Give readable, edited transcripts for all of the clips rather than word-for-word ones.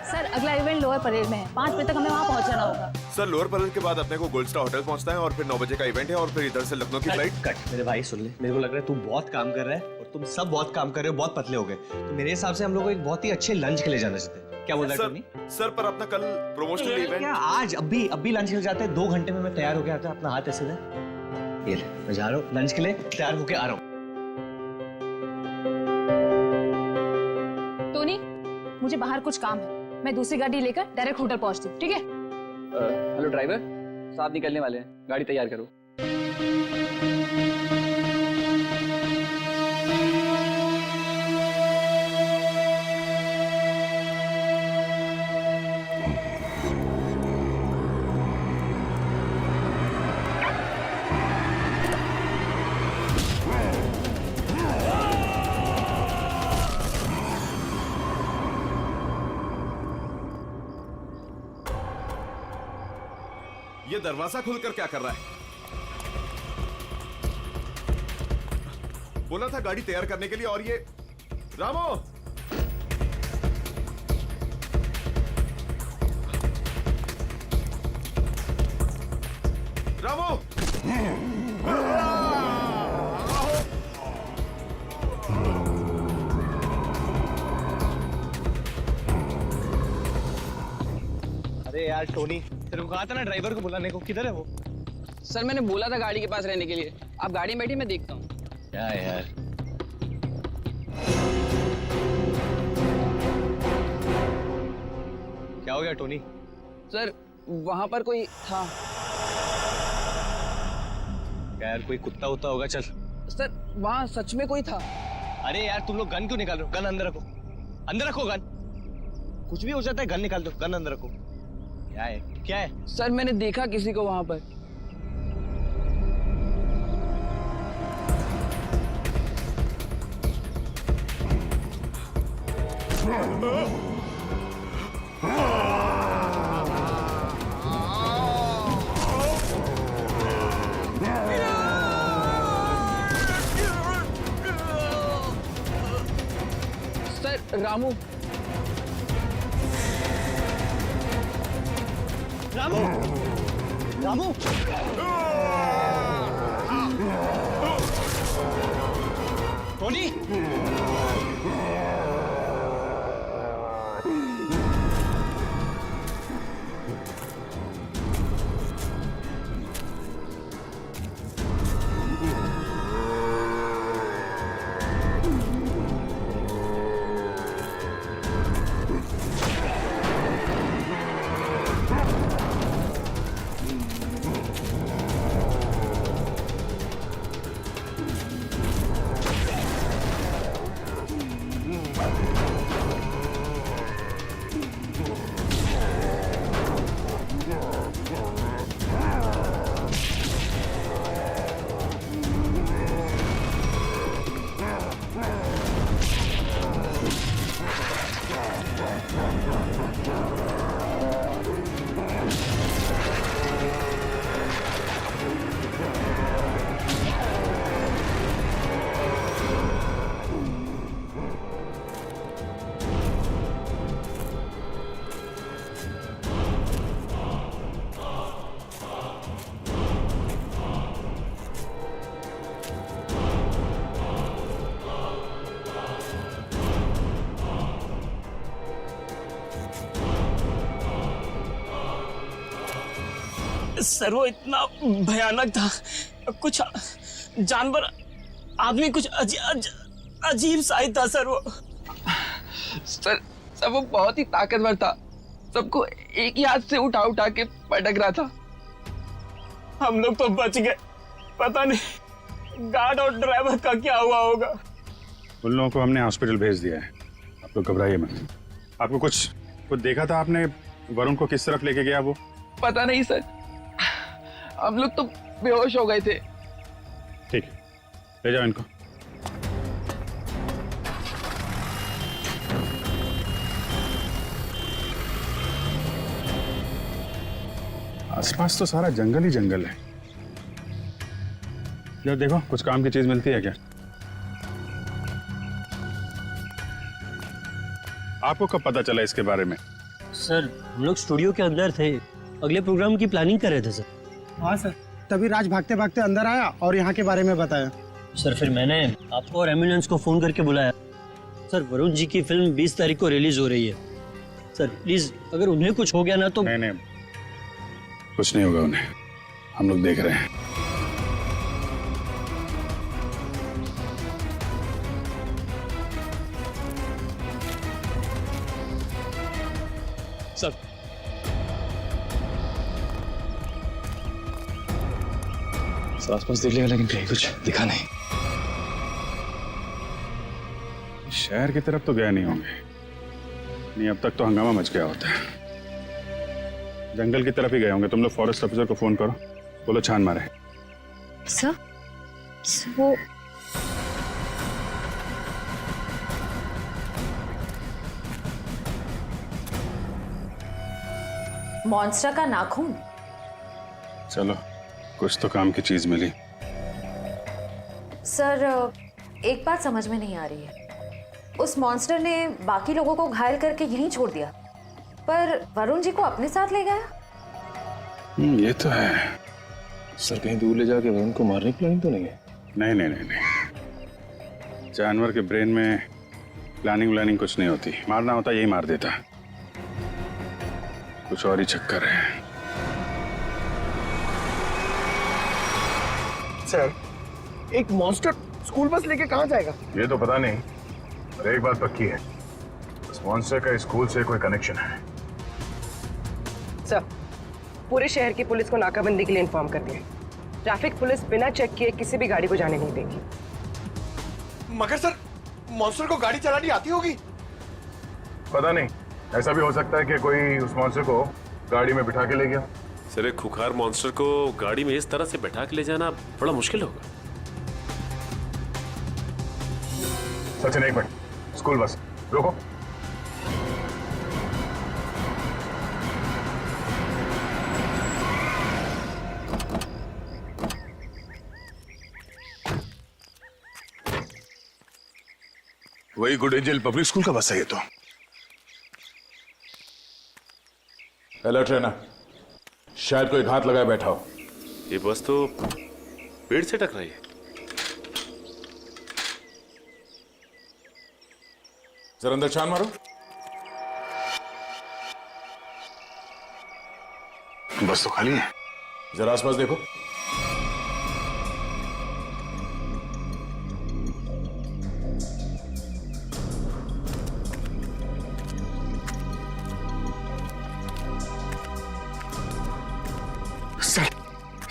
Sir अगला event lower parade में है, 5 बजे तक हमें वहाँ पहुँचना होगा। सर लोअर परेड के बाद अपने को गोल्ड स्टार होटल पहुंचना है और फिर 9 बजे का इवेंट है और फिर इधर से लखनऊ की फ्लाइट। कट मेरे भाई सुन ले, मेरे को लग रहा है तू बहुत काम कर रहा है और तुम सब बहुत काम कर रहे हो, बहुत पतले हो गए। तो मेरे हिसाब से हम लोग को एक बहुत ही अच्छे लंच के लिए जाना चाहिए। क्या बोल रहा है टोनी? सर पर अपना कल प्रमोशनल इवेंट क्या आज अभी लंच के लिए जाते हैं? 2 घंटे में मैं तैयार होके आता हूँ। अपना हाथ ऐसे दे। ये ले, मैं जा रहा हूँ लंच के लिए, तैयार होके आ रहा हूँ। टोनी, मुझे बाहर कुछ काम है, मैं दूसरी गाड़ी लेकर डायरेक्ट होटल पहुंचती हूँ, ठीक है? हेलो ड्राइवर, साहब निकलने वाले हैं, गाड़ी तैयार करो। ये दरवाजा खुलकर क्या कर रहा है? बोला था गाड़ी तैयार करने के लिए और ये रामो रामो अरे यार टोनी, तेरे को कहा था ना ड्राइवर को बुलाने को, किधर है वो? सर मैंने बोला था गाड़ी के पास रहने के लिए, आप गाड़ी में बैठिए, मैं देखता हूँ। क्या यार, क्या हो गया टोनी? सर वहां पर कोई था। क्या यार, कोई कुत्ता उत्ता होगा? चल। सर वहां सच में कोई था। अरे यार तुम लोग गन क्यों निकाल रहे हो? गन अंदर रखो, अंदर रखो गन। कुछ भी हो जाता है, गन निकाल दो, गन अंदर रखो। क्या है, क्या है? सर मैंने देखा किसी को वहां पर। Sir Ramu. Ramu, Ramu, Tony, sir वो इतना भयानक था, कुछ जानवर आदमी कुछ अजीब सा ही था सर वो। सर वो बहुत ही ताकतवर था, सबको एक ही हाथ से उठा उठा के पटक रहा था। हम लोग तो बच गए, पता नहीं गार्ड और ड्राइवर का क्या हुआ होगा। उन लोगों को हमने हॉस्पिटल भेज दिया है, आप लोग घबराइए मत। आपको कुछ देखा था आपने? वरुण को किस तरफ लेके गया वो? पता नहीं सर, हम लोग तो बेहोश हो गए थे। ठीक है, ले जाओ इनको। आसपास तो सारा जंगल ही जंगल है। यार देखो, कुछ काम की चीज मिलती है क्या? आपको कब पता चला इसके बारे में? सर हम लोग स्टूडियो के अंदर थे, अगले प्रोग्राम की प्लानिंग कर रहे थे सर। हाँ सर, तभी राज भागते भागते अंदर आया और यहाँ के बारे में बताया। सर फिर मैंने आपको और एम्बुलेंस को फोन करके बुलाया। सर वरुण जी की फिल्म 20 तारीख को रिलीज हो रही है। सर प्लीज अगर उन्हें कुछ हो गया ना तो। नहीं, कुछ नहीं होगा उन्हें, हम लोग देख रहे हैं। सर आसपास देख लिया लेकिन कहीं कुछ दिखा नहीं। शहर की तरफ तो गए नहीं होंगे, नहीं अब तक तो हंगामा मच गया होता है। जंगल की तरफ ही गए होंगे। तुम लोग फॉरेस्ट ऑफिसर को फोन करो, बोलो छान मारे। सर वो मॉन्स्टर का नाखून। चलो कुछ तो काम की चीज मिली। सर एक बात समझ में नहीं आ रही है, उस मॉन्स्टर ने बाकी लोगों को घायल करके यहीं छोड़ दिया, पर वरुण जी को अपने साथ ले गया। ये तो है। सर कहीं दूर ले जाके वरुण को मारने की प्लानिंग तो नहीं है? नहीं, जानवर के ब्रेन में प्लानिंग कुछ नहीं होती। मारना होता यही मार देता। कुछ और ही चक्कर है। सर एक मॉन्स्टर स्कूल बस लेके कहाँ जाएगा? ये तो पता नहीं, पर एक बात पक्की है, उस मॉन्स्टर का स्कूल से कोई कनेक्शन है। सर पूरे शहर की पुलिस को नाकाबंदी के लिए इन्फॉर्म कर दिया। ट्रैफिक पुलिस बिना चेक किए किसी भी गाड़ी को जाने नहीं देगी। मगर सर मॉन्स्टर को गाड़ी चलानी आती होगी? पता नहीं, ऐसा भी हो सकता है कि कोई उस मॉन्स्टर को गाड़ी में बिठा के ले गया। सर एक खुखार मॉन्स्टर को गाड़ी में इस तरह से बैठा के ले जाना बड़ा मुश्किल होगा। सचिन एक मिनट, स्कूल बस रोको। वही गुड एंजल पब्लिक स्कूल का बस है ये तो। अलर्ट रहना, शायद कोई घात लगाए बैठा हो। ये बस तो पेड़ से टकराई है। जरा अंदर छान मारो। बस तो खाली है। जरा आसपास देखो।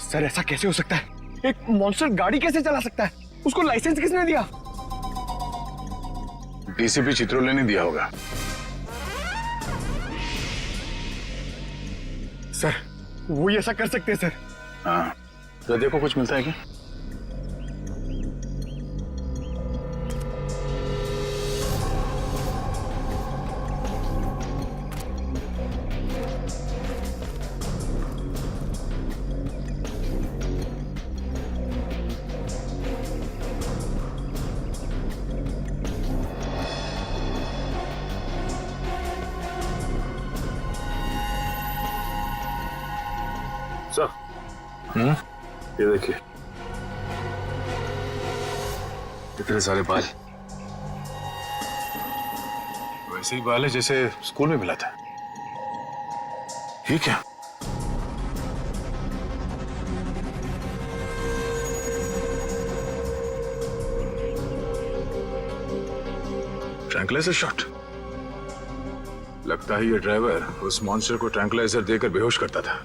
सर ऐसा कैसे हो सकता है? एक मॉन्स्टर गाड़ी कैसे चला सकता है? उसको लाइसेंस किसने दिया? डीसीपी चित्रोले ने दिया होगा। सर वो ही ऐसा कर सकते हैं सर। हाँ, तो देखो कुछ मिलता है क्या? ये देखिए, इतने सारे बाल, वैसे ही बाल है जैसे स्कूल में मिला था। ये क्या? Tranquilliser shot. लगता है ये ड्राइवर उस मॉन्स्टर को ट्रैंकुलाइजर देकर बेहोश करता था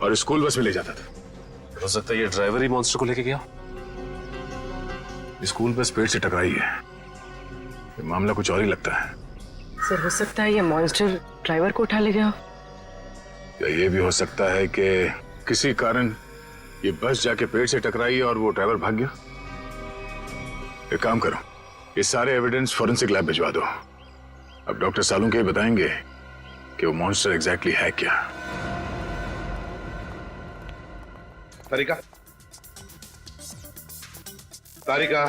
और स्कूल बस में ले जाता था। हो सकता है ये ड्राइवर ही मॉन्स्टर को लेके गया। स्कूल बस पेड़ से टकराई है। ये मामला कुछ और ही लगता है। सर हो सकता है ये मॉन्स्टर ड्राइवर को उठा ले गया। या ये भी हो सकता है कि किसी कारण ये बस जाके पेड़ से टकराई और वो ड्राइवर भाग गया। एक काम करो, ये सारे एविडेंस फॉरेंसिक लैब भिजवा दो। अब डॉक्टर सालुंके ही बताएंगे कि वो मॉन्स्टर एग्जैक्टली है क्या। Tarika, Tarika,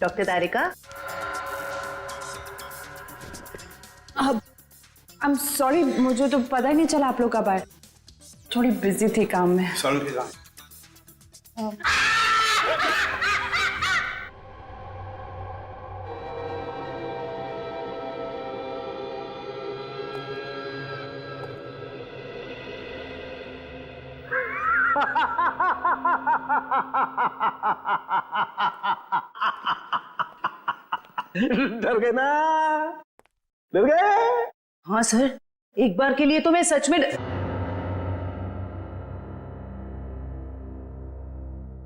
doctor Tarika, I am sorry, मुझे तो पता ही नहीं चला आप लोग कब आए। थोड़ी बिजी थी काम में। डर गए ना? डर गए? हाँ सर, एक बार के लिए तो मैं सच में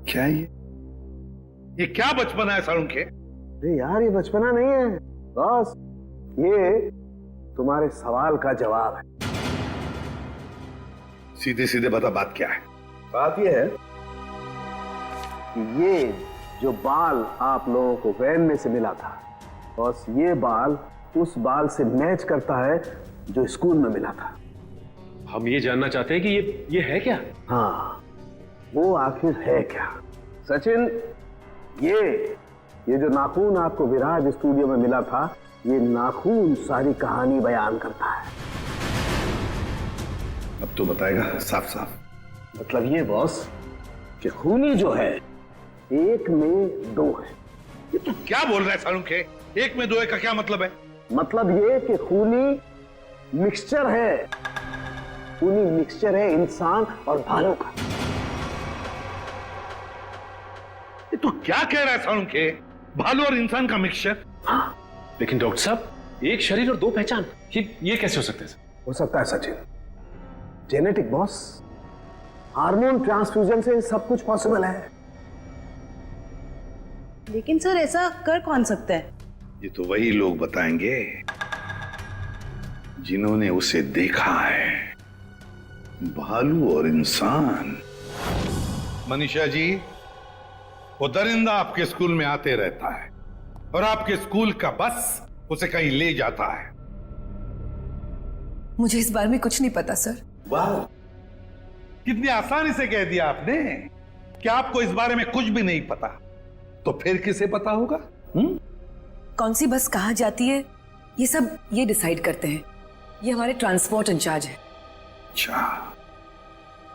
क्या ये क्या बचपना है सारुण के? अरे यार ये बचपना नहीं है बॉस, ये तुम्हारे सवाल का जवाब है। सीधे सीधे बता बात क्या है? बात ये है कि ये जो बाल आप लोगों को वैन में से मिला था, बॉस ये बाल उस बाल से मैच करता है जो स्कूल में मिला था। हम ये जानना चाहते हैं कि ये है क्या? हाँ, वो आखिर है क्या? सचिन, ये जो नाखून आपको विराज स्टूडियो में मिला था, ये नाखून सारी कहानी बयान करता है। अब तो बताएगा साफ साफ। मतलब ये बॉस कि खूनी जो है एक में दो है। ये तो क्या बोल रहा है सारुण के? एक में दो है का क्या मतलब है? मतलब ये कि खूनी मिक्सचर है, खूनी मिक्सचर है इंसान और भालू का। ये तो क्या कह रहा है सारुण के? भालू और इंसान का मिक्सचर? हाँ। लेकिन डॉक्टर साहब, एक शरीर और दो पहचान, ये कैसे हो सकते हैं? हो सकता है Sachin, genetic boss, hormone transfusion से सब कुछ पॉसिबल है। लेकिन सर ऐसा कर कौन सकता है? ये तो वही लोग बताएंगे जिन्होंने उसे देखा है, भालू और इंसान। मनीषा जी, वो दरिंदा आपके स्कूल में आते रहता है और आपके स्कूल का बस उसे कहीं ले जाता है। मुझे इस बारे में कुछ नहीं पता सर। वाह, कितनी आसानी से कह दिया आपने कि आपको इस बारे में कुछ भी नहीं पता। तो फिर किसे पता होगा? कौन सी बस कहाँ जाती है ये सब ये डिसाइड करते हैं, ये हमारे ट्रांसपोर्ट इंचार्ज है। अच्छा,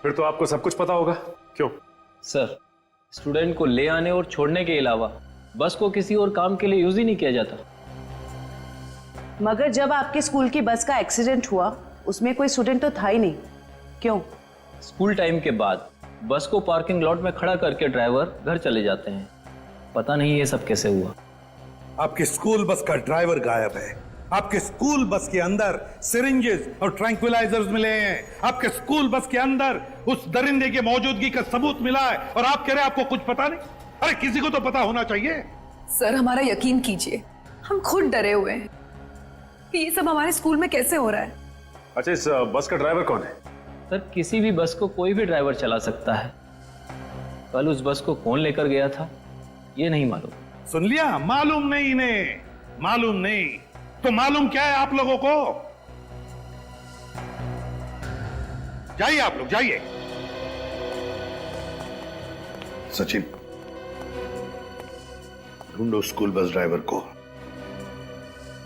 फिर तो आपको सब कुछ पता होगा। क्यों? सर, स्टूडेंट को ले आने और छोड़ने के अलावा बस को किसी और काम के लिए यूज ही नहीं किया जाता। मगर जब आपके स्कूल की बस का एक्सीडेंट हुआ उसमें कोई स्टूडेंट तो था ही नहीं, क्यों? स्कूल टाइम के बाद बस को पार्किंग लॉट में खड़ा करके ड्राइवर घर चले जाते हैं। पता नहीं ये सब कैसे हुआ। आपके स्कूल बस का ड्राइवर गायब है। आपके स्कूल बस के अंदर सिरिंजेस और ट्रैंक्विलाइजर्स मिले हैं। आपके स्कूल बस के अंदर उस दरिंदे की मौजूदगी का सबूत मिला है और आप कह रहे हैं आपको कुछ पता नहीं? अरे किसी को तो पता होना चाहिए। सर हमारा यकीन कीजिए, हम खुद डरे हुए हैं कि ये सब हमारे स्कूल में कैसे हो रहा है। अच्छा, इस बस का ड्राइवर कौन है? सर, किसी भी बस को कोई भी ड्राइवर चला सकता है। कल उस बस को कौन लेकर गया था ये नहीं मालूम। सुन लिया? मालूम नहीं इन्हें, मालूम नहीं। तो मालूम क्या है आप लोगों को? जाइए आप लोग, जाइए। सचिन, ढूंढो स्कूल बस ड्राइवर को।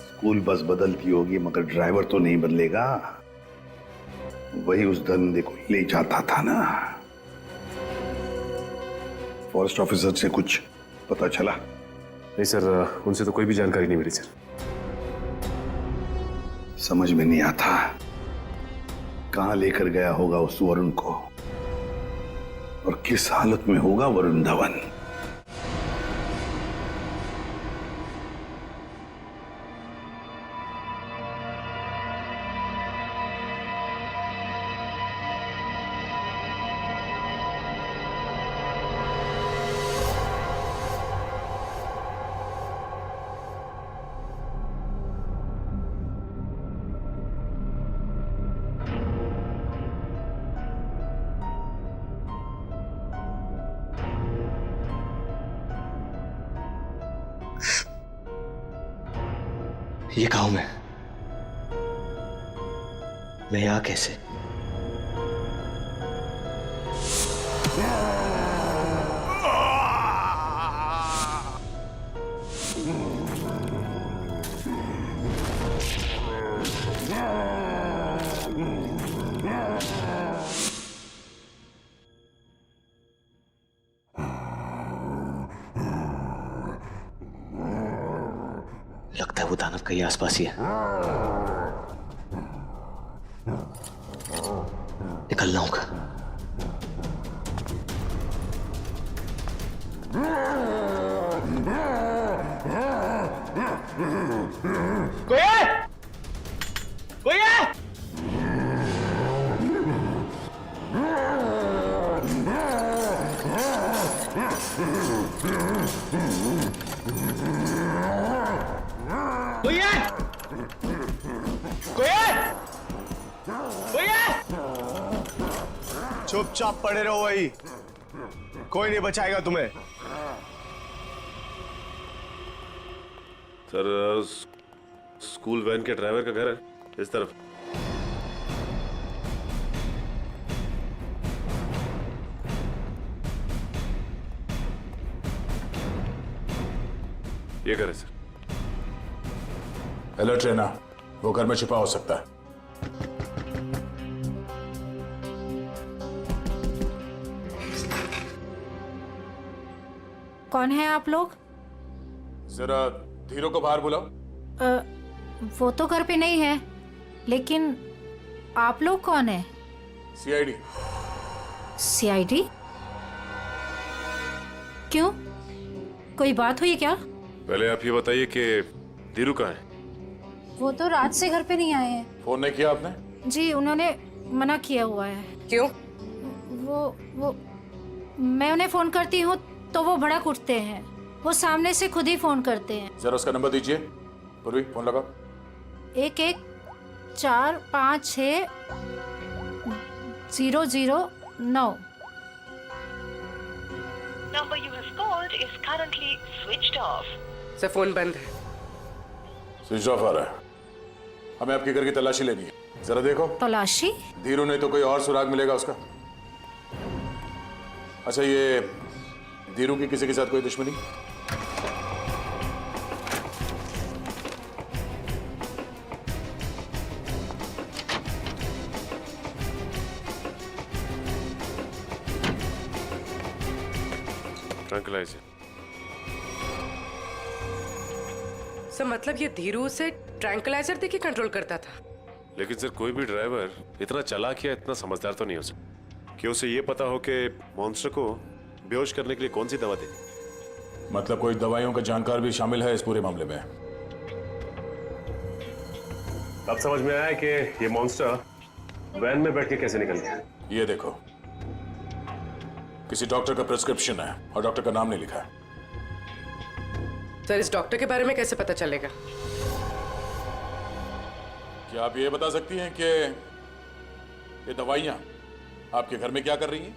स्कूल बस बदलती होगी मगर ड्राइवर तो नहीं बदलेगा। वही उस धंधे को ले जाता था ना। फॉरेस्ट ऑफिसर से कुछ पता चला? नहीं सर, उनसे तो कोई भी जानकारी नहीं मिली सर। समझ में नहीं आता कहां लेकर गया होगा उस वरुण को और किस हालत में होगा वरुण धवन। ये गांव में मैं यहां कैसे? लगता है वो दानव कहीं आसपास ही है। निकलना होगा। कोई है? कोई है? कोई है? कोई है? कोई है? चुपचाप पड़े रहो वही, कोई नहीं बचाएगा तुम्हें। सर स्कूल वैन के ड्राइवर का घर है इस तरफ। ये घर है सर। अलर्ट रहना, वो घर में छिपा हो सकता है। कौन है आप लोग? जरा धीरू को बाहर बुलाओ। वो तो घर पे नहीं है, लेकिन आप लोग कौन है? सीआईडी। सीआईडी? क्यों, कोई बात हुई क्या? पहले आप ये बताइए कि धीरू कहाँ है? वो तो रात से घर पे नहीं आए हैं। फोन नहीं किया आपने? जी उन्होंने मना किया हुआ है। क्यों? वो मैं उन्हें फोन करती हूँ तो वो भड़क उठते हैं। वो सामने से खुद ही फोन करते हैं। जरा उसका नंबर दीजिए। पूर्वी फोन लगाओ। 11456009। Number you have called is currently switched off. Sir phone बंद है। स्विच ऑफ आ रहा है। हमें आपके घर की तलाशी लेनी है, जरा देखो। तलाशी? धीरू नहीं तो कोई और सुराग मिलेगा उसका। अच्छा, ये धीरू की किसी के साथ कोई दुश्मनी? ट्रैंक्विलाइजर। सर मतलब ये धीरू से ट्रैंक्विलाइजर देके कंट्रोल करता था? लेकिन सर कोई भी ड्राइवर इतना चालाक या इतना समझदार तो नहीं हो सकता कि उसे ये पता हो कि मॉन्स्टर को बेहोश करने के लिए कौन सी दवा देनी। मतलब कोई दवाइयों का जानकार भी शामिल है इस पूरे मामले में। अब समझ में आया कि ये मॉन्स्टर वैन में बैठ के कैसे निकल गया। ये देखो, किसी डॉक्टर का प्रिस्क्रिप्शन है और डॉक्टर का नाम नहीं लिखा है। सर इस डॉक्टर के बारे में कैसे पता चलेगा? क्या आप ये बता सकती हैं कि ये दवाइयां आपके घर में क्या कर रही हैं?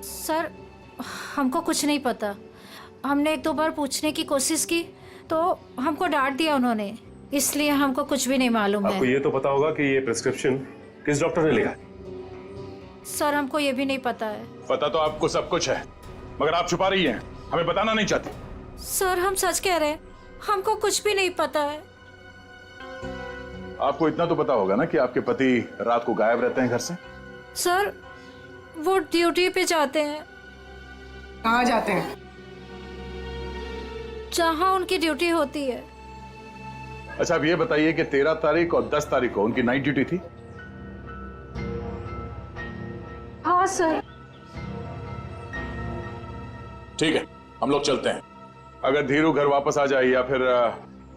सर हमको कुछ नहीं पता। हमने 1-2 बार पूछने की कोशिश की तो हमको डांट दिया उन्होंने, इसलिए हमको कुछ भी नहीं मालूम है। आपको ये तो पता होगा कि ये प्रिस्क्रिप्शन किस डॉक्टर ने लिखा है? सर हमको ये भी नहीं पता है। पता तो आपको सब कुछ है, मगर आप छुपा रही हैं, हमें बताना नहीं चाहती। सर हम सच कह रहे हैं, हमको कुछ भी नहीं पता है। आपको इतना तो पता होगा ना कि आपके पति रात को गायब रहते हैं घर से? सर वो ड्यूटी पे जाते हैं। कहाँ जाते हैं? जहाँ उनकी ड्यूटी होती है। अच्छा, अब ये बताइए कि 13 तारीख और 10 तारीख को उनकी नाइट ड्यूटी थी? हाँ सर। ठीक है, हम लोग चलते हैं। अगर धीरू घर वापस आ जाए या फिर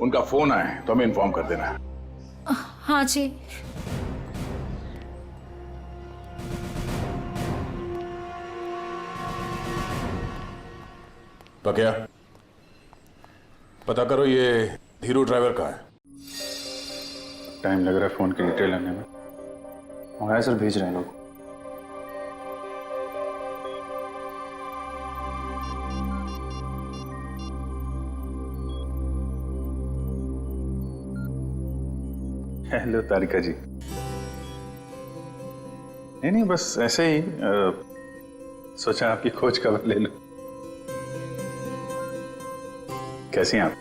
उनका फोन आए तो हमें इन्फॉर्म कर देना है। हाँ जी। बकिया, पता करो ये धीरू ड्राइवर कहाँ है। टाइम लग रहा है फोन की डिटेल लेने में। मंगाया सर, भेज रहे हैं लोग। हेलो तारिका जी। नहीं बस ऐसे ही सोचा आपकी खोज खबर ले लूं। कैसी हैं आप?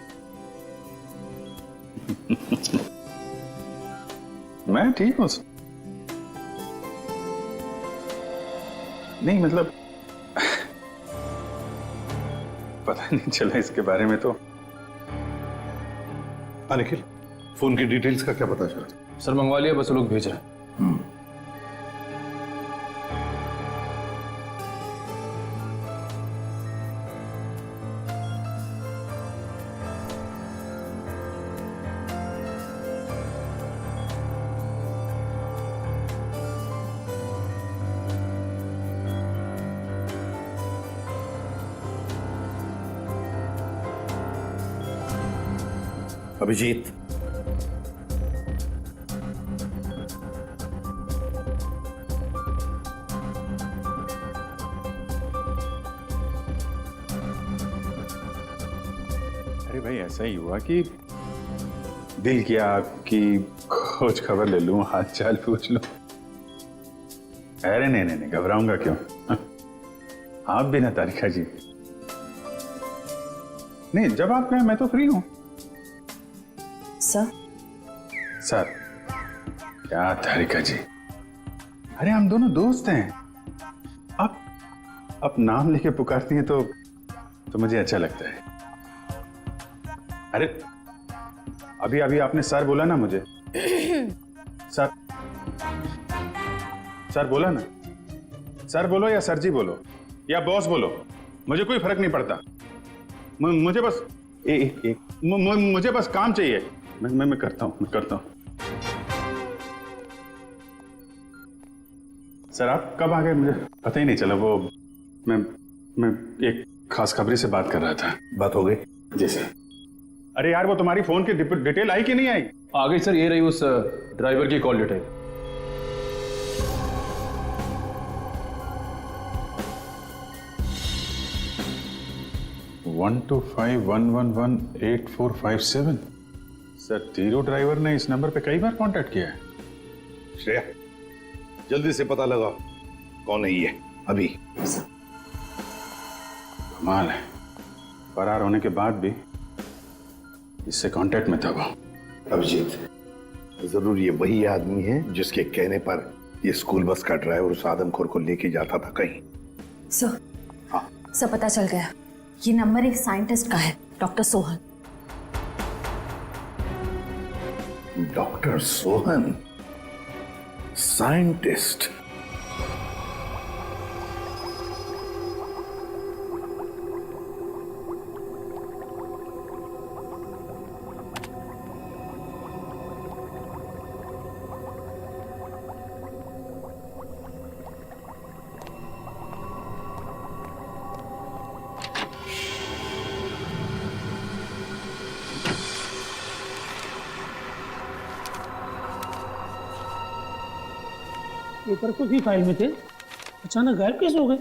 मैं ठीक हूं। नहीं मतलब पता नहीं चला इसके बारे में तो हाँ निखिल, फोन की डिटेल्स का क्या पता चला? सर मंगवा लिया, बस वो लोग भेज रहे हैं। अभिजीत, अरे भाई ऐसा ही हुआ कि दिल किया आपकी खोज खबर ले लूं, हाल चाल पूछ लूं। अरे नहीं नहीं नहीं, घबराऊंगा क्यों? आप भी ना तारिका जी। नहीं, जब आप कहें मैं तो फ्री हूं। सर क्या तारिका जी, अरे हम दोनों दोस्त हैं। आप नाम लेके पुकारती हैं तो मुझे अच्छा लगता है। अरे अभी अभी आपने सर बोला ना मुझे। सर बोला ना। सर बोलो या सर जी बोलो या बॉस बोलो, मुझे कोई फर्क नहीं पड़ता। मुझे बस मुझे बस काम चाहिए। मैं करता हूं। सर आप कब आ गए मुझे पता ही नहीं चला। वो मैं एक खास खबरी से बात कर रहा था। बात हो गई? जी सर। अरे यार वो तुम्हारी फोन की डिटेल आई कि नहीं आई? आ गई सर, ये रही उस ड्राइवर की कॉल डिटेल। वन 125111845 सर तीरो ड्राइवर ने इस नंबर पे कई बार कांटेक्ट किया है। श्रेया, जल्दी से पता लगाओ कौन है ये अभी। कमाल है, फरार होने के बाद भी इससे कांटेक्ट में था वो। अभिजीत, जरूर ये वही आदमी है जिसके कहने पर ये स्कूल बस का ड्राइवर उस आदमखोर को लेके जाता था कहीं। सर, सर पता चल गया, ये नंबर एक साइंटिस्ट का है, doctor Sohan. Doctor Sohan, scientist? Paper कुछ भी फाइल में थे, अचानक गायब कैसे हो गए?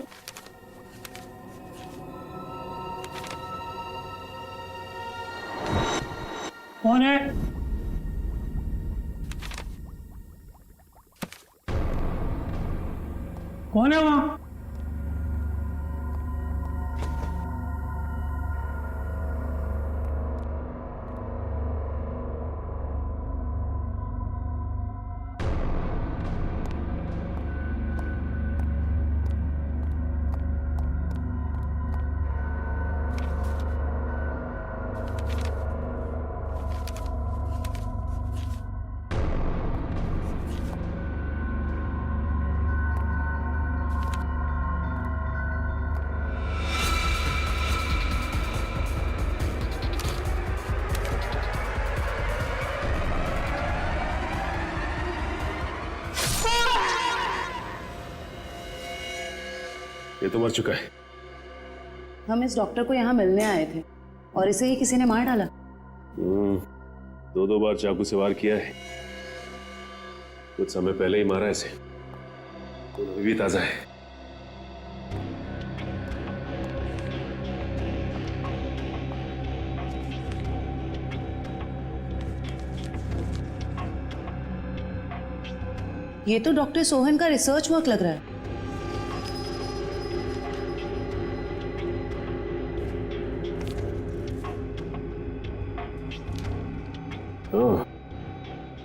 कौन है? कौन है वहां? ये तो मर चुका है। हम इस डॉक्टर को यहाँ मिलने आए थे और इसे ही किसी ने मार डाला। 2 बार चाकू से वार किया है, कुछ समय पहले ही मारा इसे। खून अभी भी ताजा है। ये तो डॉक्टर सोहन का रिसर्च वर्क लग रहा है।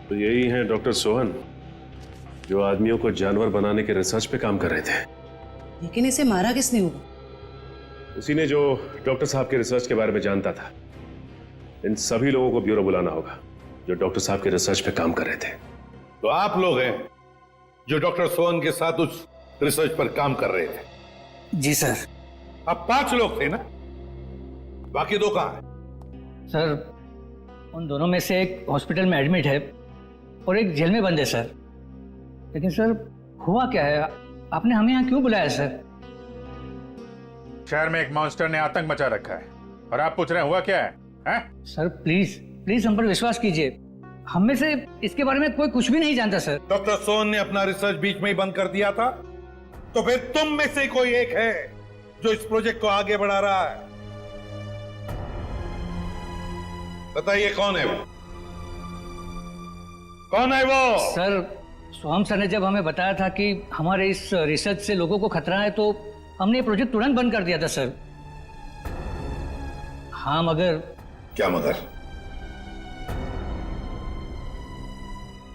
तो यही है डॉक्टर सोहन, जो आदमियों को जानवर बनाने के रिसर्च पे काम कर रहे थे। लेकिन इसे मारा किसने होगा? उसी ने जो डॉक्टर साहब के रिसर्च के बारे में जानता था, इन सभी लोगों को ब्यूरो बुलाना होगा जो डॉक्टर साहब के रिसर्च पे काम कर रहे थे। तो आप लोग हैं जो डॉक्टर सोहन के साथ उस रिसर्च पर काम कर रहे थे? जी सर। अब 5 लोग थे ना, बाकी 2 कहां हैं? सर उन दोनों में से एक हॉस्पिटल में एडमिट है और एक जेल में बंद है सर। लेकिन सर हुआ क्या है, आपने हमें यहाँ क्यों बुलाया सर? शहर में एक मॉन्स्टर ने आतंक मचा रखा है और आप पूछ रहे हैं हुआ क्या है, हैं? सर प्लीज प्लीज हम पर विश्वास कीजिए, हम में से इसके बारे में कोई कुछ भी नहीं जानता सर। डॉक्टर सोहन ने अपना रिसर्च बीच में ही बंद कर दिया था, तो फिर तुम में से कोई एक है जो इस प्रोजेक्ट को आगे बढ़ा रहा है। बताइए कौन है वो? कौन है वो? सर सोहम सर ने जब हमें बताया था कि हमारे इस रिसर्च से लोगों को खतरा है तो हमने ये प्रोजेक्ट तुरंत बंद कर दिया था सर। हाँ मगर। क्या मगर?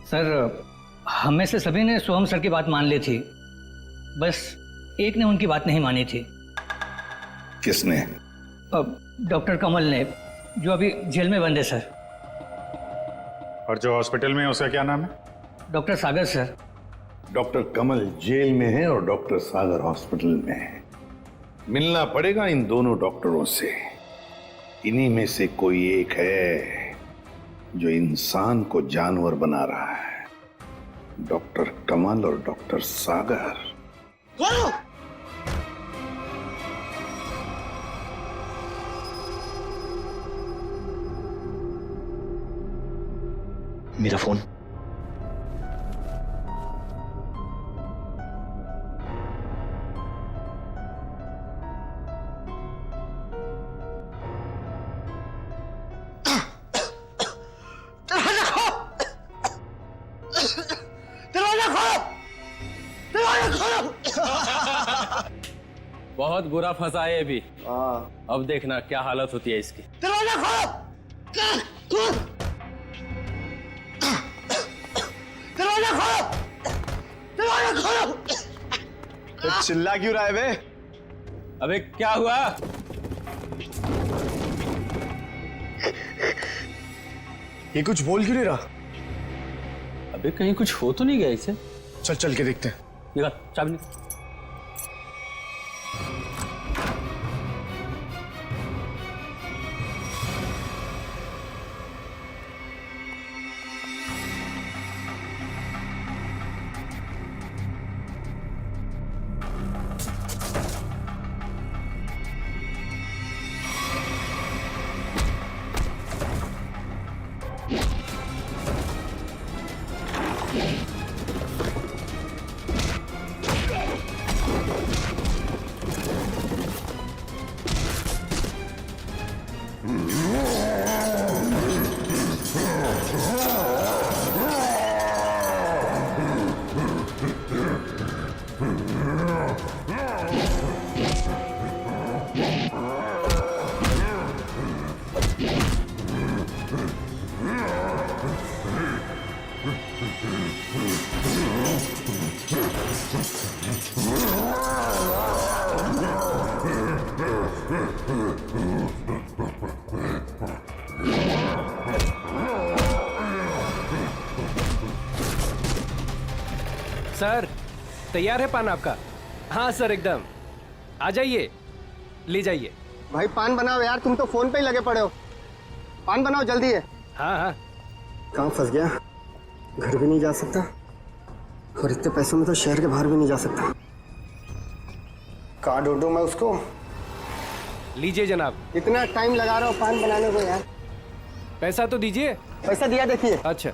सर हम में से सभी ने सोहम सर की बात मान ली थी, बस एक ने उनकी बात नहीं मानी थी। किसने? डॉक्टर कमल ने, जो अभी जेल में बंद है सर। और जो हॉस्पिटल में है उसका क्या नाम है? डॉक्टर सागर सर। डॉक्टर कमल जेल में है और डॉक्टर सागर हॉस्पिटल में है। मिलना पड़ेगा इन दोनों डॉक्टरों से। इन्हीं में से कोई एक है जो इंसान को जानवर बना रहा है। डॉक्टर कमल और डॉक्टर सागर। मेरा फोन। बहुत बुरा फंसा है अभी। अब देखना क्या हालत होती है इसकी। दरवाजा खोलो! दरवाजा खोलो! दरवाजा खोलो! चिल्ला क्यों रहा है बे? अबे क्या हुआ? ये कुछ बोल क्यों नहीं रहा? अबे कहीं कुछ हो तो नहीं गया इसे? चल चल के देखते हैं। निकाल चाबी निकाल। सर तैयार है पान आपका? हाँ सर एकदम, आ जाइए ले जाइए। भाई पान बनाओ यार, तुम तो फोन पे ही लगे पड़े हो। पान बनाओ जल्दी है। हाँ हाँ। कहाँ फंस गया, घर भी नहीं जा सकता और इतने पैसों में तो शहर के बाहर भी नहीं जा सकता। कहाँ ढूंढूं मैं उसको? लीजिए जनाब। इतना टाइम लगा रहा हूँ पान बनाने को यार। पैसा तो दीजिए। पैसा दिया देखिए। अच्छा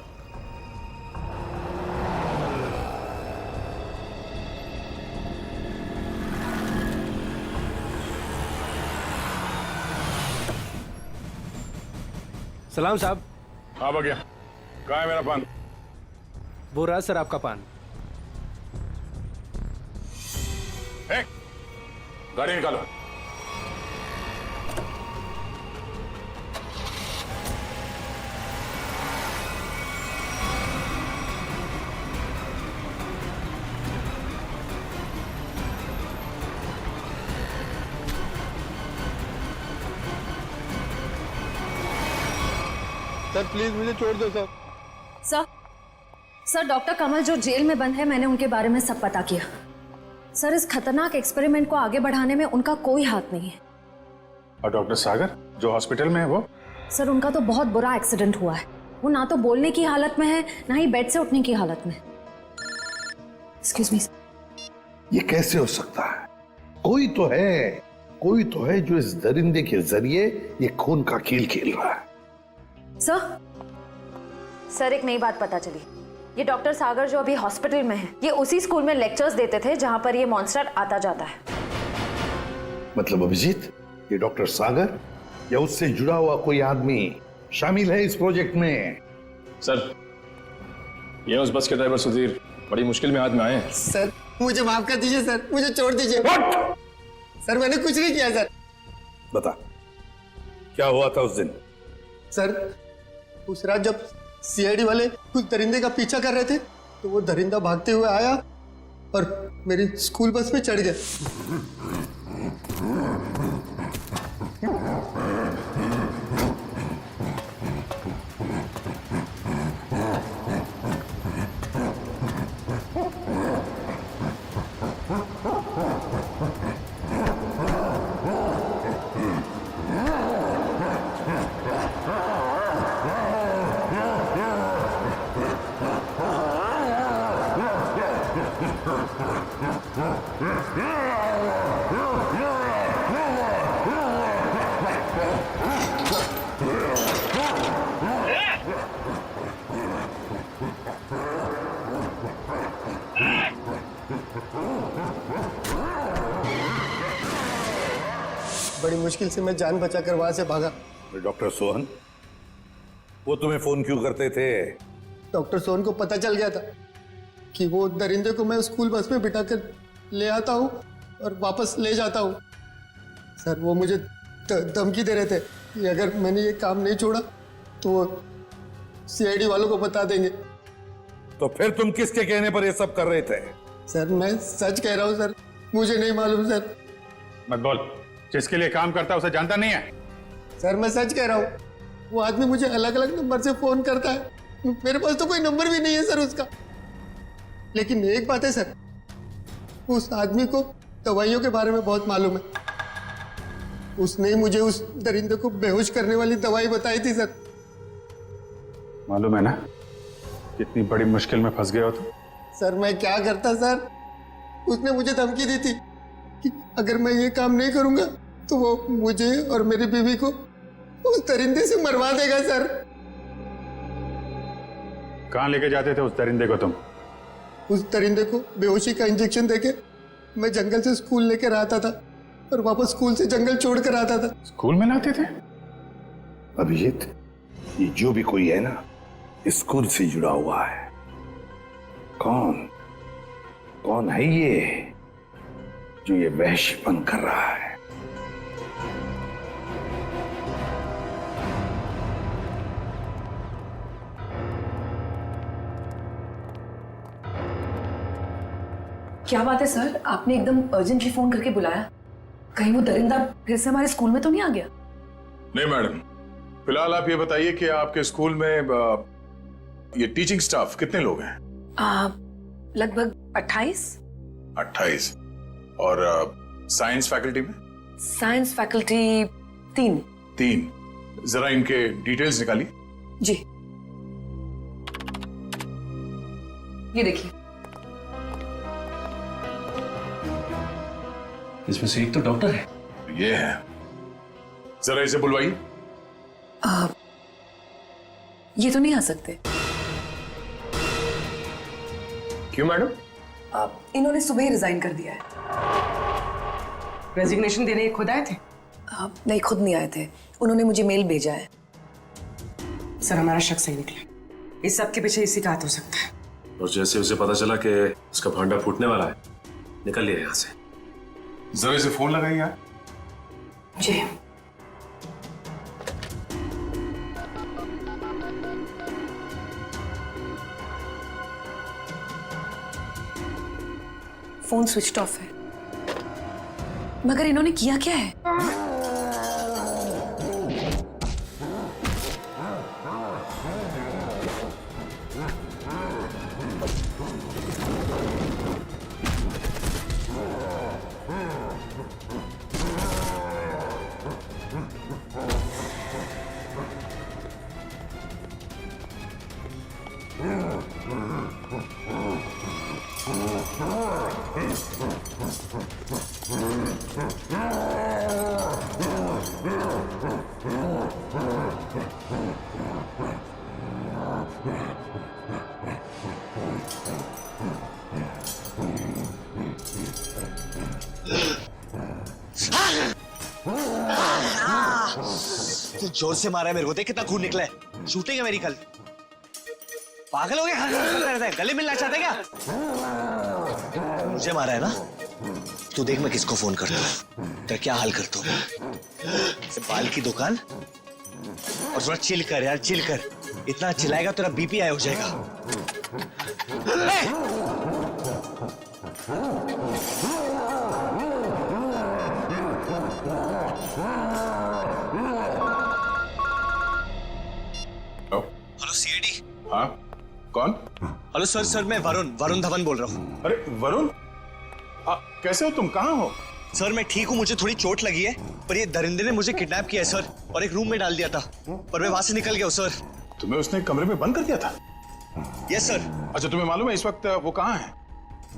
सलाम साहब। हाँ बगिया, कहाँ है मेरा पान? वो रहा सर आपका पान। गाड़ी निकालो। सर प्लीज मुझे छोड़ दो सर। सर डॉक्टर कमल जो जेल में बंद है, मैंने उनके बारे में सब पता किया। सर इस खतरनाक एक्सपेरिमेंट को आगे बढ़ाने में उनका कोई हाथ नहीं है। और डॉक्टर सागर जो हॉस्पिटल में है वो? सर उनका तो बहुत बुरा एक्सीडेंट हुआ है। वो ना तो बोलने की हालत में है, ना ही बेड से उठने की हालत में। Excuse me. ये कैसे हो सकता है? कोई तो है जो इस दरिंदे के जरिए ये खून का खेल खेल रहा है। सर एक नई बात पता चली। ये डॉक्टर सागर जो अभी हॉस्पिटल में है, ये उसी स्कूल में लेक्चर्स देते थे जहां पर ये मॉन्स्टर आता जाता है। मतलब अभिजीत, ये डॉक्टर सागर या उससे जुड़ा हुआ कोई आदमी शामिल है इस प्रोजेक्ट में? सर ये उस बस के ड्राइवर सुधीर बड़ी मुश्किल में हाथ में आए हैं। सर मुझे माफ कर दीजिए सर, मुझे छोड़ दीजिए। सर मैंने कुछ नहीं किया सर। बता क्या हुआ था उस दिन? सर उस रात जब सीआईडी वाले कुछ दरिंदे का पीछा कर रहे थे तो वो दरिंदा भागते हुए आया और मेरी स्कूल बस में चढ़ गया। बड़ी मुश्किल से मैं जान बचाकर वहां से भागा। डॉक्टर सोहन वो तुम्हें फोन क्यों करते थे? डॉक्टर सोहन को पता चल गया था कि वो दरिंदे को मैं स्कूल बस में बिठाकर ले आता हूँ और वापस ले जाता हूँ। सर वो मुझे धमकी दे रहे थे कि अगर मैंने ये काम नहीं छोड़ा तो वो सीआईडी वालों को बता देंगे। तो फिर तुम किसके कहने पर ये सब कर रहे थे? सर मैं सच कह रहा हूँ सर, मुझे नहीं मालूम सर। मत बोल, जिसके लिए काम करता है उसे जानता नहीं है? सर मैं सच कह रहा हूँ, वो आदमी मुझे अलग अलग नंबर से फोन करता है। मेरे पास तो कोई नंबर भी नहीं है सर उसका। लेकिन एक बात है सर, उस आदमी को दवाइयों के बारे में बहुत मालूम है। उसने मुझे उस दरिंदे को बेहोश करने वाली दवाई बताई थी सर। मालूम है ना कितनी बड़ी मुश्किल में फंस गए हो तुम? सर मैं क्या करता सर, उसने मुझे धमकी दी थी कि अगर मैं ये काम नहीं करूंगा तो वो मुझे और मेरी बीवी को उस दरिंदे से मरवा देगा सर। कहाँ लेके जाते थे उस दरिंदे को तुम? उस दरिंदे को बेहोशी का इंजेक्शन देके मैं जंगल से स्कूल लेकर आता था और वापस स्कूल से जंगल छोड़ कर आता था। स्कूल में लाते थे? अभिजीत ये जो भी कोई है ना स्कूल से जुड़ा हुआ है। कौन है ये जो ये वहशीपन कर रहा है? क्या बात है सर, आपने एकदम अर्जेंटली फोन करके बुलाया? कहीं वो दरिंदा फिर से हमारे स्कूल में तो नहीं आ गया? नहीं मैडम, फिलहाल आप ये बताइए कि आपके स्कूल में ये टीचिंग स्टाफ कितने लोग हैं? लगभग 28। 28। और साइंस फैकल्टी में? Science faculty 3। जरा इनके डिटेल्स निकालिए। जी ये देखिए, इसमें से एक तो डॉक्टर है। ये है, जरा इसे बुलवाइए। ये तो नहीं आ सकते। क्यों मैडम? इन्होंने सुबह ही रिजाइन कर दिया है। रेजिग्नेशन देने ये खुद आए थे? नहीं, खुद नहीं आए थे, उन्होंने मुझे मेल भेजा है। सर हमारा शक सही निकला, इस सब के पीछे इसी का हाथ हो सकता है। और जैसे उसे पता चला कि उसका भांडा फूटने वाला है, निकल लिया यहाँ से। जरा इसे फोन लगाइए यार। जी फोन स्विच ऑफ है, मगर इन्होंने किया क्या है? तू जोर से मारा है मेरे को, देख कितना खून निकला है। शूटिंग है मेरी कल। पागल हो गया? गले मिलना चाहते क्या? मुझे मारा है ना? तू देख मैं किसको फोन करता हूँ, तेरा क्या हाल करता हूँ। बाल की दुकान, और थोड़ा चिल कर यार, चिल कर। इतना चिल्लाएगा तेरा बीपी हाई हो जाएगा। Hello CID. हाँ कौन? हेलो सर, सर मैं वरुण धवन बोल रहा हूँ। अरे वरुण, कैसे हो तुम? कहाँ हो? सर मैं ठीक हूँ, मुझे थोड़ी चोट लगी है, पर ये दरिंदे ने मुझे किडनैप किया है सर, और एक रूम में डाल दिया था, पर मैं वहां से निकल गया हूँ सर। तुम्हें उसने कमरे में बंद कर दिया था? Yes sir. अच्छा तुम्हें मालूम है इस वक्त वो कहाँ है?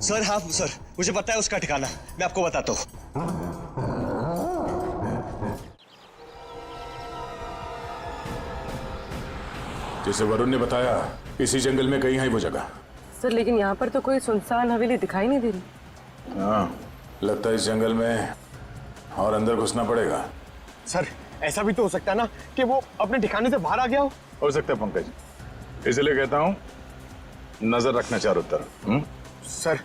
सर हाँ सर, मुझे पता है उसका ठिकाना, मैं आपको बताता हूँ। जैसे वरुण ने बताया इसी जंगल में कहीं है वो जगह। सर लेकिन यहाँ पर तो कोई सुनसान हवेली दिखाई नहीं दे रही। हाँ लगता है इस जंगल में और अंदर घुसना पड़ेगा। सर ऐसा भी तो हो सकता है ना कि वो अपने ठिकाने से बाहर आ गया हो सकता है पंकज, इसलिए कहता हूँ नजर रखना चारों तरफ। सर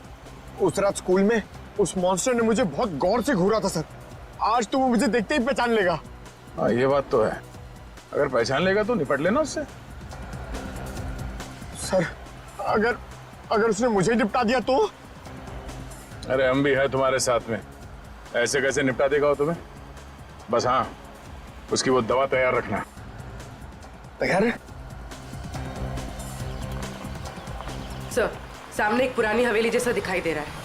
उस रात स्कूल में उस मॉन्स्टर ने मुझे बहुत गौर से घूरा था सर, आज तो वो मुझे देखते ही पहचान लेगा। हाँ ये बात तो है, अगर पहचान लेगा तो निपट लेना उससे। सर अगर उसने मुझे निपटा दिया तो? अरे हम भी है तुम्हारे साथ में, ऐसे कैसे निपटा देगा वो तुम्हें? बस हाँ उसकी वो दवा तैयार रखना। तैयार है सर, सामने एक पुरानी हवेली जैसा दिखाई दे रहा है।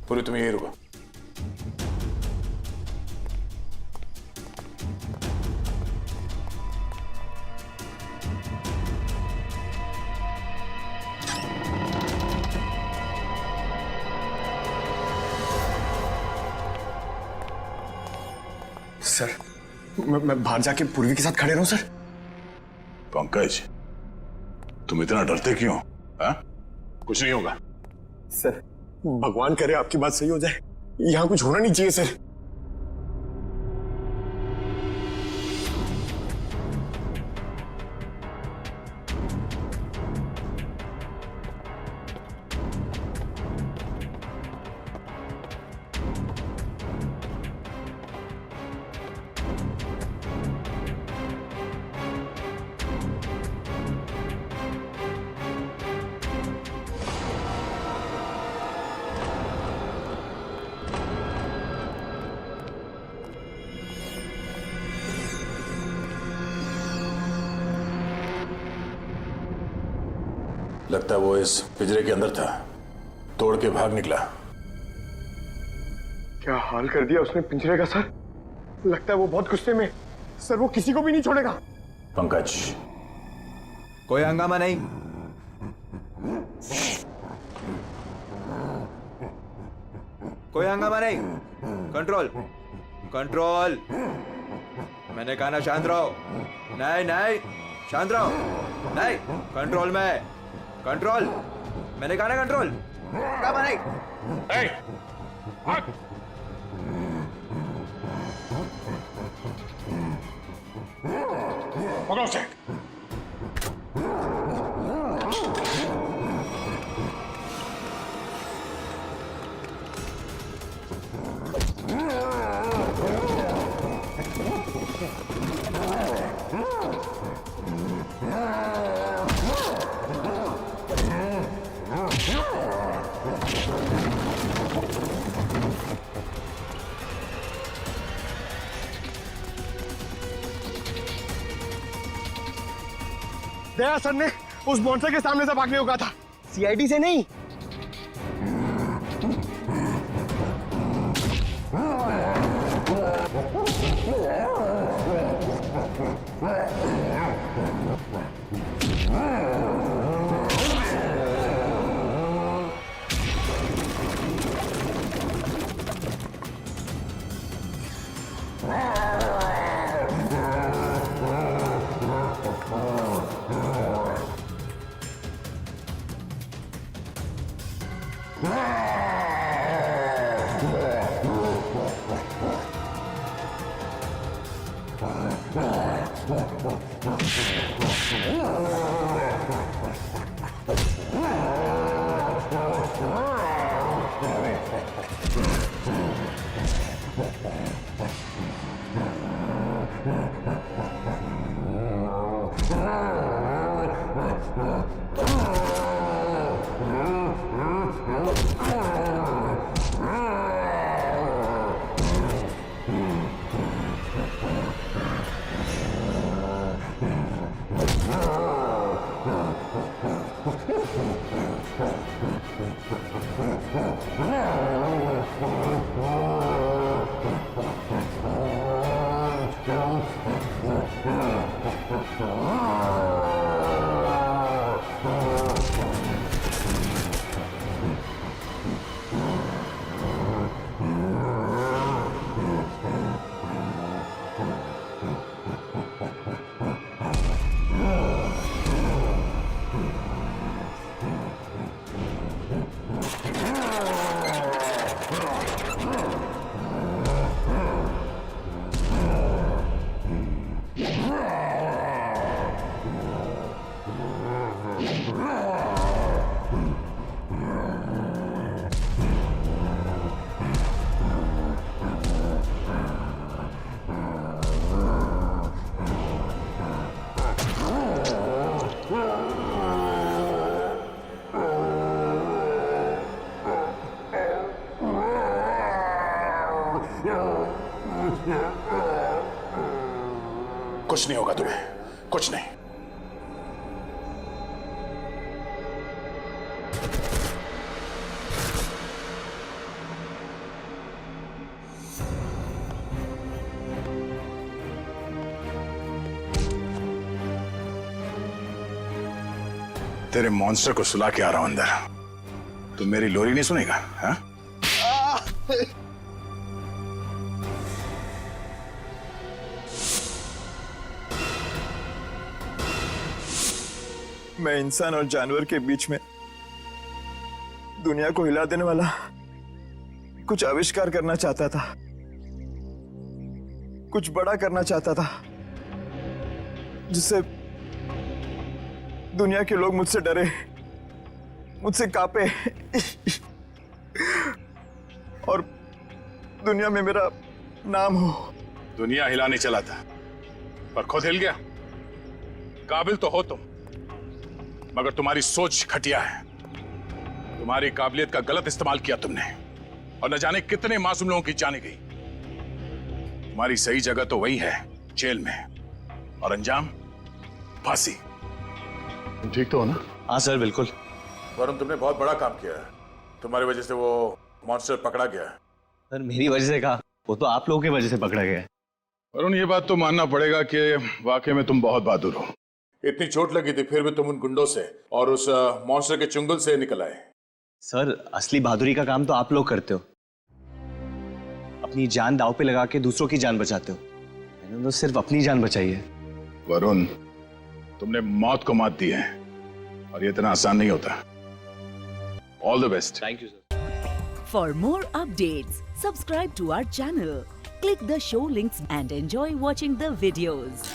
पूरी तुम यही रुको। सर मैं बाहर जाके पूर्वी के साथ खड़े रहूं सर? पंकज तुम इतना डरते क्यों? हाँ कुछ नहीं होगा। सर भगवान करे आपकी बात सही हो जाए, यहाँ कुछ होना नहीं चाहिए सर। लगता है वो इस पिंजरे के अंदर था, तोड़ के भाग निकला। क्या हाल कर दिया उसने पिंजरे का सर, लगता है वो बहुत गुस्से में। सर वो किसी को भी नहीं छोड़ेगा। पंकज कोई हंगामा नहीं, कोई हंगामा नहीं। कंट्रोल कंट्रोल, मैंने कहा ना शांत रहो। नहीं नहीं शांत रहो, नहीं कंट्रोल में, कंट्रोल मैंने कहा ना कंट्रोल। हंगामा नहीं। पकड़ो उसे। दया सर ने उस मॉन्स्टर के सामने से भागने को कहा था, सीआईडी से नहीं। कुछ नहीं होगा तुम्हें, कुछ नहीं। तेरे मॉन्स्टर को सुला के आ रहा हूं अंदर। तुम मेरी लोरी नहीं सुनेगा? हाँ? मैं इंसान और जानवर के बीच में दुनिया को हिला देने वाला कुछ आविष्कार करना चाहता था, कुछ बड़ा करना चाहता था, जिससे दुनिया के लोग मुझसे डरे, मुझसे कांपे और दुनिया में मेरा नाम हो। दुनिया हिलाने चला था पर खुद हिल गया। काबिल तो हो तुम, मगर तुम्हारी सोच घटिया है। तुम्हारी काबिलियत का गलत इस्तेमाल किया तुमने और न जाने कितने मासूम लोगों की जाने गई। तुम्हारी सही जगह तो वही है, जेल में, और अंजाम फांसी। तुम ठीक तो हो ना? हाँ सर, बिल्कुल। वरुण, तुमने बहुत बड़ा काम किया है। तुम्हारी वजह से वो मॉन्स्टर पकड़ा गया है। सर मेरी वजह से कहा, वो तो आप लोगों की वजह से पकड़ा गया है। वरुण, ये बात तो मानना पड़ेगा कि वाकई में तुम बहुत बहादुर हो। इतनी चोट लगी थी फिर भी तुम उन गुंडों से और उस मॉन्स्टर के चुंगल से निकल आए। सर असली बहादुरी का काम तो आप लोग करते हो, अपनी जान दांव पे लगा के दूसरों की जान बचाते हो। मैंने तो सिर्फ अपनी जान बचाई है। वरुण, तुमने मौत को मात दी है और ये इतना आसान नहीं होता। All the best. Thank you sir. For more updates, subscribe to our channel, click the show links and enjoy watching the videos.